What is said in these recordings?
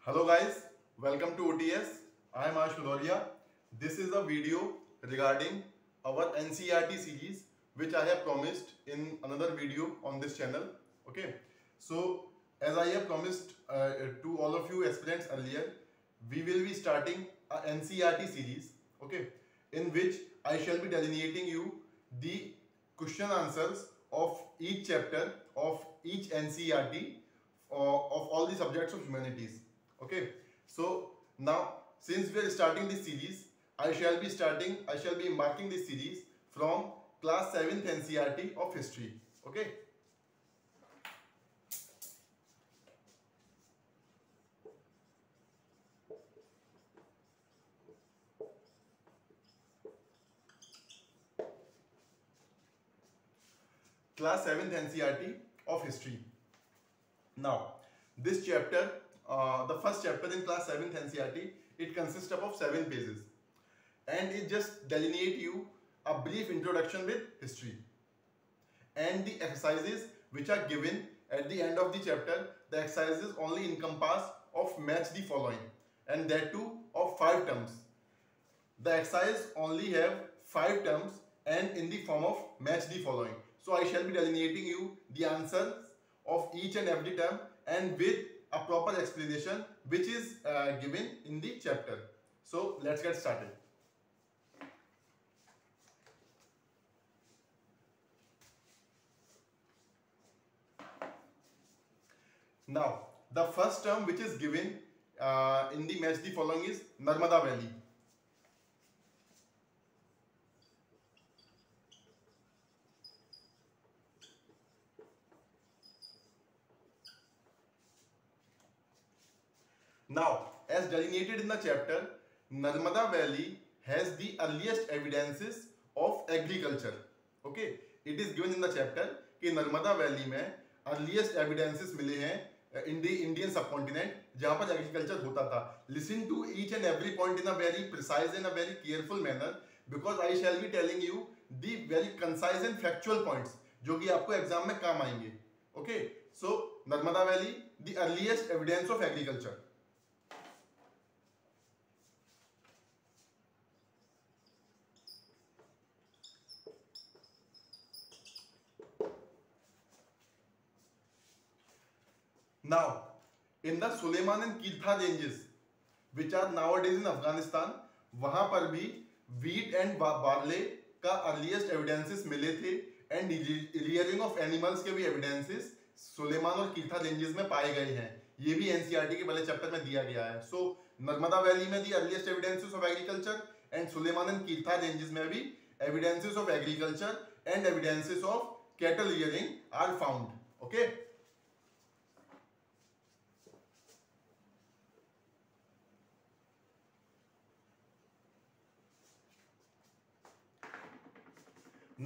Hello guys, welcome to OTS. I am Ash Kudoria. This is a video regarding our NCERT series which I have promised in another video on this channel. Okay, so as I have promised to all of you aspirants earlier, we will be starting a NCERT series, okay, in which I shall be delineating you the question answers of each chapter of each NCERT of all the subjects of humanities. Okay, so now since we are starting this series, I shall be embarking this series from class 7th NCERT of history. Okay, class 7th NCERT of history. Now this chapter, the first chapter in class 7th NCERT, it consists of 7 pages and it just delineate you a brief introduction with history, and the exercises which are given at the end of the chapter, the exercises only encompass of match the following, and that too of 5 terms. The exercise only have 5 terms and in the form of match the following. So I shall be delineating you the answers of each and every term and with a proper explanation which is given in the chapter. So let's get started. Now the first term which is given in the match the following is Narmada Valley. Now, as delineated in the chapter, Narmada Valley has the earliest evidences of agriculture. Okay, it is given in the chapter कि Narmada valley में earliest evidences मिले हैं in the Indian subcontinent जहाँ पर agriculture होता था. Listen to each and every point in a very precise and a very careful manner because I shall be telling you the very concise and factual points जो कि आपको exam में काम आएंगे. Okay, so Narmada Valley, the earliest evidence of agriculture. Now, in the Suleiman and Kirtha ranges, which are nowadays in Afghanistan, वहाँ पर भी wheat and barley का earliest evidences मिले थे and rearing of animals के भी evidences सुलेमान और कीर्था ranges में पाए गए हैं. ये भी एनसीईआरटी के पहले चैप्टर में दिया गया है. सो नर्मदा वैली में the earliest evidences of agriculture and Sulaiman and Kirthar ranges में भी evidences of agriculture and evidences of cattle rearing are found. Okay,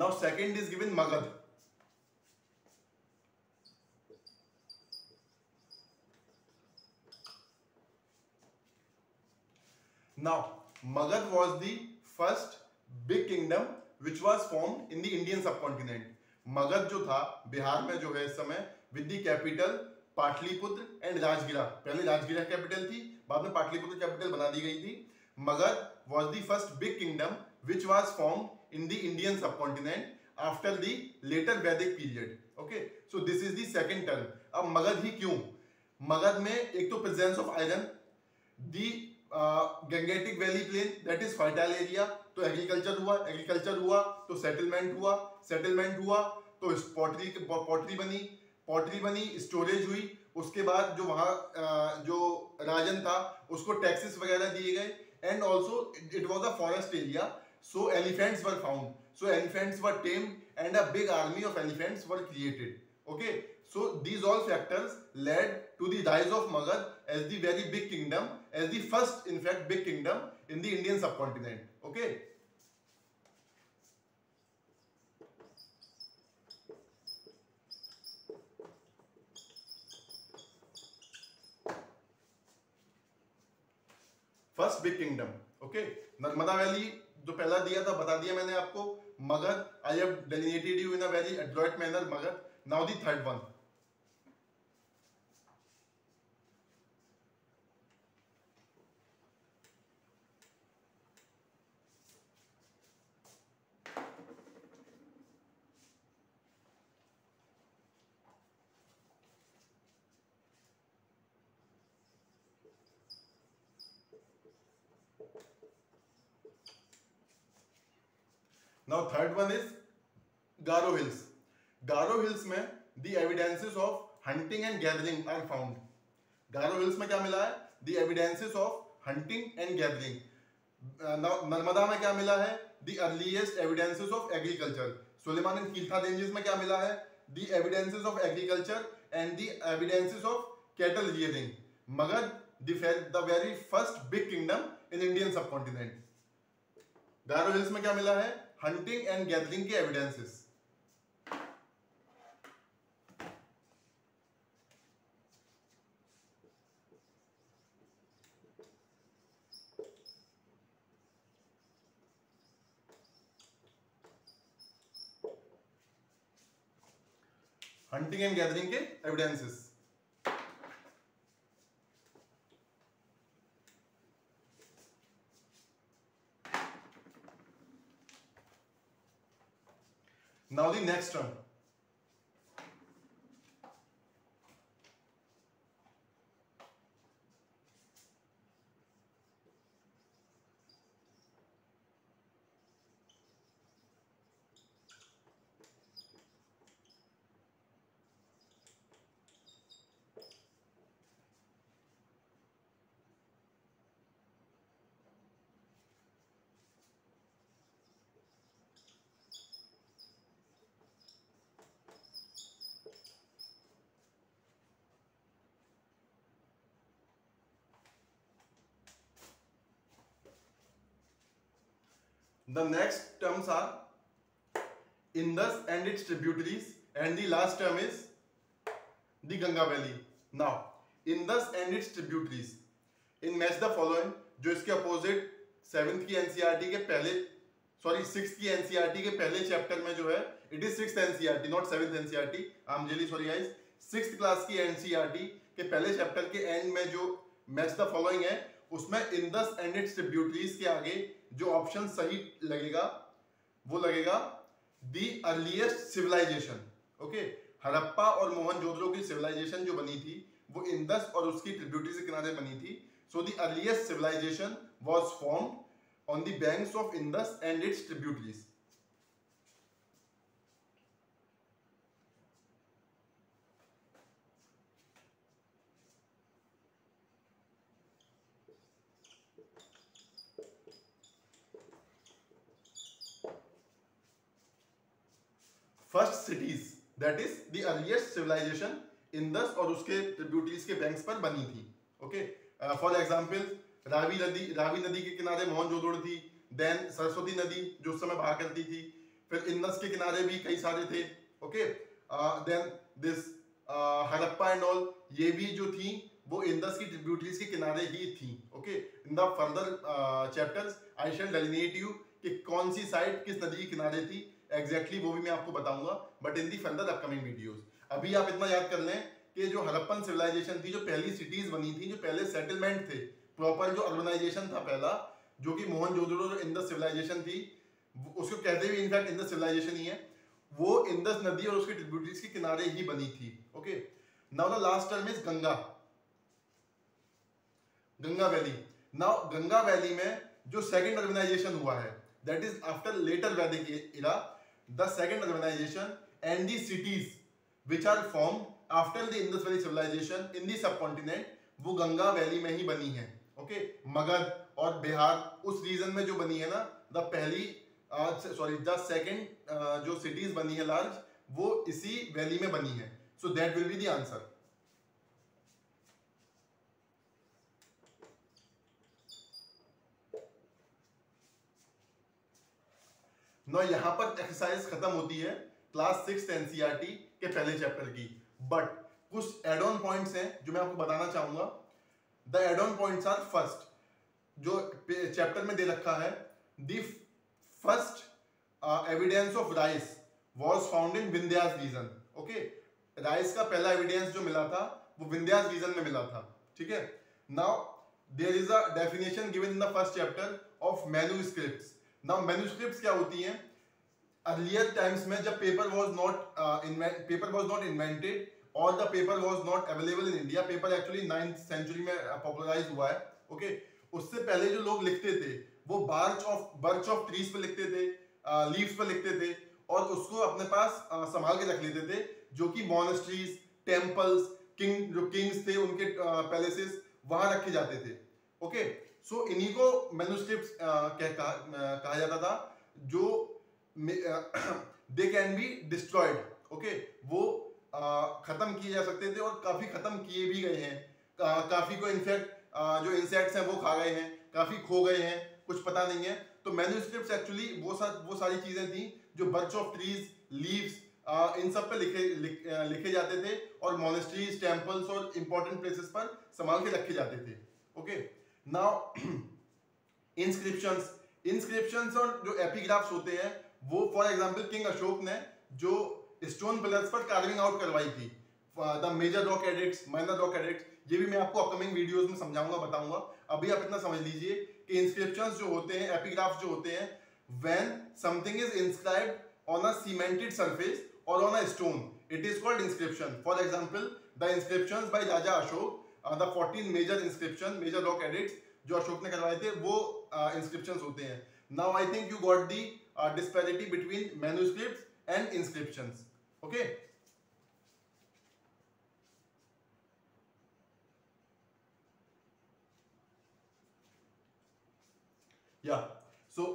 now second is given Magad. Now Magad was the first big kingdom which was formed in the Indian subcontinent. Magadh जो था बिहार में जो है इस समय with the capital Pataliputra and राजगिरा. पहले राजगिरा कैपिटल थी, बाद में पाटलिपुत्र कैपिटल बना दी गई थी. Magadh was the first big kingdom which was formed in the Indian subcontinent after the later Vedic period. Okay, so this is the second term. अब मगध ही क्यों? मगध में एक तो presence of iron, the Gangetic Valley Plain that is fertile area, तो agriculture हुआ तो settlement हुआ तो पॉटरी बनी, स्टोरेज हुई. उसके बाद जो वहाँ जो राजन था उसको टैक्सेस वगैरह दिए गए and also it was a forest area. So elephants were found. So elephants were tamed and a big army of elephants were created. Okay. So these all factors led to the rise of Magad as the very big kingdom, as the first in fact big kingdom in the Indian subcontinent. Okay. First big kingdom. Okay. Narmada Valley जो पहला दिया था बता दिया मैंने आपको. Magadha, I have delineated you in a very adroit manner. Magadha. Now the third one. Now third one is Garo hills. Garo hills में the evidences of hunting and gathering are found. Garo hills में क्या मिला है? The evidences of hunting and gathering. Narmada में क्या मिला है? The earliest evidences of agriculture. Sulaiman and Kirthar ranges में क्या मिला है? The evidences of agriculture and the evidences of cattle rearing. Magadh, the very first big kingdom in Indian subcontinent. Garo hills में क्या मिला है? हंटिंग एंड गैदरिंग के एविडेंसेस. हंटिंग एंड गैदरिंग के evidences. Now the next term. The next terms are Indus and its tributaries, and the last term is the Ganga Valley. Now, Indus and its tributaries. In match the following, जो इसके opposite 7th की NCERT के पहले, sorry 6th की NCERT के पहले chapter में जो है, it is 6th NCERT, not 7th NCERT. I'm really sorry guys. 6th class की NCERT के पहले चैप्टर के एंड में जो मैच द फॉलोइंग है, उसमें इंडस एंड इट्स ट्रिब्यूटरीज के आगे जो ऑप्शन सही लगेगा वो लगेगा the earliest civilisation. Okay, Harappa और मोहनजोदड़ो की सिविलाइजेशन जो बनी थी वो इंडस और उसकी ट्रिब्यूटरीज के किनारे बनी थी. So the earliest civilisation was formed on the banks of Indus and its tributaries. First cities that is the earliest civilisation Indus और उसके ट्रिब्यूटरीज के बैंक्स पर बनी थी. ओके, फॉर एग्जांपल रावी नदी के किनारे मोहनजोदड़ो थी. देन सरस्वती नदी जो उस समय बहा करती थी. फिर इंडस के किनारे भी कई सारे थे. Okay, then this Harappa and all, ये भी जो थी वो इंडस की ट्रिब्यूटरीज के किनारे ही थी. Okay, in the further chapters I shall delineate you कि कौन सी साइड किस नदी के किनारे थी एग्जैक्टली वो भी मैं आपको बताऊंगा, but in the further upcoming videos. अभी आप इतना याद कर लें कि जो हड़प्पन सिविलाइजेशन थी, जो पहली सिटीज बनी थी, जो पहले सेटलमेंट थे, प्रॉपर जो अर्बनाइजेशन था पहला, जो कि मोहनजोदड़ो और इंडस सिविलाइजेशन थी, उसको कहते भी इनफैक्ट इंडस सिविलाइजेशन ही है, वो इंडस नदी और उसके ट्रिब्यूटरीज के किनारे ही बनी थी. Okay, now the last term is Ganga valley. Now Ganga valley में जो सेकंड अर्बनाइजेशन हुआ है, दैट इज आफ्टर लेटर वैदिक era, the second urbanization and the cities which are formed after the Indus Valley civilization in the subcontinent, वो Ganga valley में ही बनी है. Okay, Magadh और बिहार उस रीजन में जो बनी है ना, द सेकंड जो सिटीज बनी है लार्ज, वो इसी वैली में बनी है. So that will be the answer. No, यहां पर एक्सरसाइज खत्म होती है क्लास 6 एनसीईआरटी के पहले चैप्टर की, बट कुछ एड ऑन पॉइंट्स हैं जो मैं आपको बताना चाहूंगा. The add on points are, first जो चैप्टर में दे रखा है, the first evidence of rice was found in Vindhyas region. Okay, rice का पहला एविडेंस जो मिला था वो विंध्यास रीजन में मिला था. ठीक है, now there is a definition given in the first chapter of manuscripts. Now manuscripts क्या होती हैं? अर्लियर टाइम्स में जब पेपर वाज नॉट इन्वेंटेड और the paper was not available in India, paper actually 9th century में popularise हुआ है. Okay, उससे पहले जो लोग लिखते थे वो बर्च ऑफ ट्रीज पे लिखते थे, लीव्स पर लिखते थे और उसको अपने पास संभाल के रख लेते थे, जो कि मॉनेस्ट्रीज, टेम्पल्स, जो किंग्स थे उनके पैलेसेस वहां रखे जाते थे। ओके, सो इन्हीं को मैन्युस्क्रिप्ट्स कहा जाता था, जो they can be destroyed. Okay, वो खत्म किए जा सकते थे और काफी खत्म किए भी गए हैं। काफी को इनफैक्ट जो इंसेक्ट्स हैं वो खा गए हैं, काफी खो गए हैं, कुछ पता नहीं है। तो मैन्युस्क्रिप्ट्स एक्चुअली वो सारी चीजें थी जो बर्च ऑफ ट्रीज, लीव्स, इन सब पे लिखे जाते थे और मॉनेस्ट्रीज, टेम्पल्स और इंपॉर्टेंट प्लेसेस पर संभाल के रखे जाते थे। ओके, नाउ इंस्क्रिप्शंस और जो एपिग्राफ्स होते हैं वो फॉर एग्जांपल किंग अशोक ने जो स्टोन पिलर्स पर कार्विंग आउट करवाई थी, the major rock edicts, minor rock edicts, ये भी मैं आपको अपकमिंग वीडियोस में समझाऊंगा, बताऊंगा। अभी आप इतना समझ लीजिए कि इंस्क्रिप्शंस जो होते हैं, एपिग्राफ्स जो होते हैं, when something is inscribed on a cemented surface or on a stone, it is called inscription. For example the inscriptions by Raja Ashoka, the 14 major inscription, major rock edicts जो अशोक ने करवाए थे, वो इंस्क्रिप्शंस होते हैं। Now I think you got the disparity between manuscripts and inscriptions. Okay, yeah, so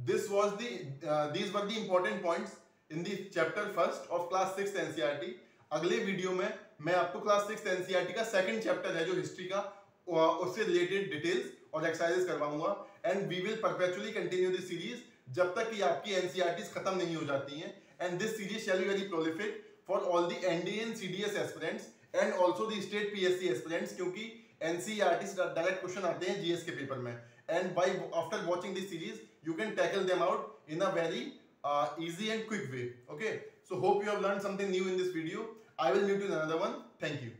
this was these were the important points in the chapter first of class 6th NCERT. अगले video में मैं आपको class 6th NCERT का second chapter है जो history का, उससे related details और एक्सरसाइजेस करवाऊंगा, and we will perpetually continue this series जब तक कि आपकी एनसीईआरटीज खत्म नहीं हो जाती हैं। And this series shall be very prolific for all the NDA and CDS aspirants and also the state PSC aspirants, क्योंकि एनसीईआरटी से डायरेक्ट क्वेश्चन आते हैं जीएस के पेपर में। And after watching this series, you can tackle them out in a very easy and quick way. Okay, so hope you have learned something new in this video. I will meet you in another one. Thank you.